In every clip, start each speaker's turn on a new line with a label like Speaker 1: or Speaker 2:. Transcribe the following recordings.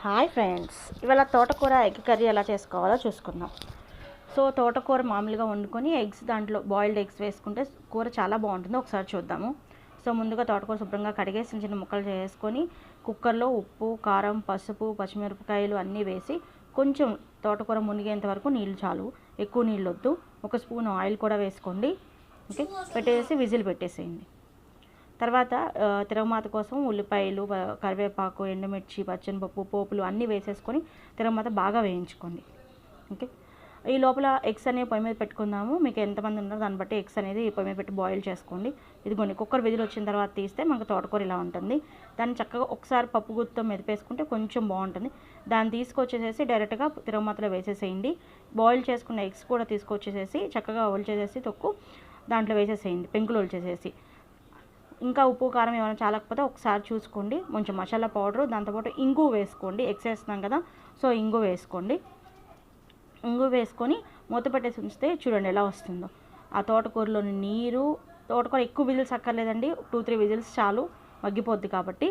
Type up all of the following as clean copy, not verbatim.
Speaker 1: Hi friends, ఇవాళ తోటకూర egg curry ఎలా చేసుకోవాలో చూసుకుందాం. సో తోటకూర మామూలుగా వండుకొని ఎగ్స్ దాంట్లో బాయిల్డ్ ఎగ్స్ వేసుకుంటే కూర చాలా బాగుంటుంది. ఒకసారి చూద్దాము. సో ముందుగా తోటకూర శుభ్రంగా కడిగేసి చిన్న చిన్న ముక్కలు చేసుకొని కుక్కర్లో ఉప్పు, కారం, పసుపు, పచ్చిమిరపకాయలు అన్నీ వేసి కొంచెం తోటకూర మునిగేంత వరకు నీళ్ళు చాలు, ఎక్కువ నీళ్ళు వద్దు. ఒక స్పూన్ ఆయిల్ కూడా వేసుకోండి. ఓకే, పెట్టేసి విజిల్ పెట్టేసేయండి. తర్వాత తిరగమాత కోసం ఉల్లిపాయలు, కరివేపాకు, ఎండుమిర్చి, పచ్చనిపప్పు, పోపులు అన్నీ వేసేసుకొని తిరగమాత బాగా వేయించుకోండి. ఓకే, ఈ లోపల ఎగ్స్ అనేవి పొయ్యి మీద పెట్టుకుందాము. మీకు ఎంతమంది ఉన్నారో దాన్ని బట్టి ఎగ్స్ అనేది పొయ్యి మీద పెట్టి బాయిల్ చేసుకోండి. ఇదిగోండి, కుక్కర్ విజిల్ వచ్చిన తర్వాత తీస్తే మనకు తోటకూర ఇలా ఉంటుంది. దాన్ని చక్కగా ఒకసారి పప్పు గుత్తితో మెదిపేసుకుంటే కొంచెం బాగుంటుంది. దాన్ని తీసుకొచ్చేసేసి డైరెక్ట్గా తిరగమాతలో వేసేసేయండి. బాయిల్ చేసుకున్న ఎగ్స్ కూడా తీసుకొచ్చేసేసి చక్కగా ఒలిచేసేసి తొక్కు దాంట్లో వేసేసేయండి, పెంకులు ఒలిచేసేసి. ఇంకా ఉప్పు కారం ఏమైనా చాలకపోతే ఒకసారి చూసుకోండి. కొంచెం మసాలా పౌడరు, దాంతోపాటు ఇంగు వేసుకోండి. ఎగ్స్ వేస్తున్నాం కదా, సో ఇంగు వేసుకోండి. ఇంగు వేసుకొని మూత పెట్టేసి ఉంచితే చూడండి ఎలా వస్తుందో. ఆ తోటకూరలోని నీరు, తోటకూర ఎక్కువ విజిల్స్ అక్కర్లేదండి, 2-3 విజిల్స్ చాలు, మగ్గిపోద్ది కాబట్టి.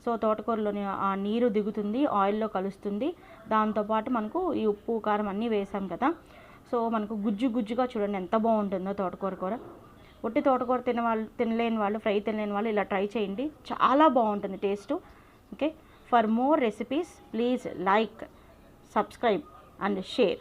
Speaker 1: సో తోటకూరలోని ఆ నీరు దిగుతుంది, ఆయిల్లో కలుస్తుంది. దాంతోపాటు మనకు ఈ ఉప్పు కారం అన్నీ వేసాం కదా, సో మనకు గుజ్జు గుజ్జుగా చూడండి ఎంత బాగుంటుందో తోటకూర కూర. ఒట్టి తోటకూర తినలేని వాళ్ళు, ఫ్రై తినలేని వాళ్ళు ఇలా ట్రై చేయండి, చాలా బాగుంటుంది taste. Okay, for more recipes please like, subscribe and share.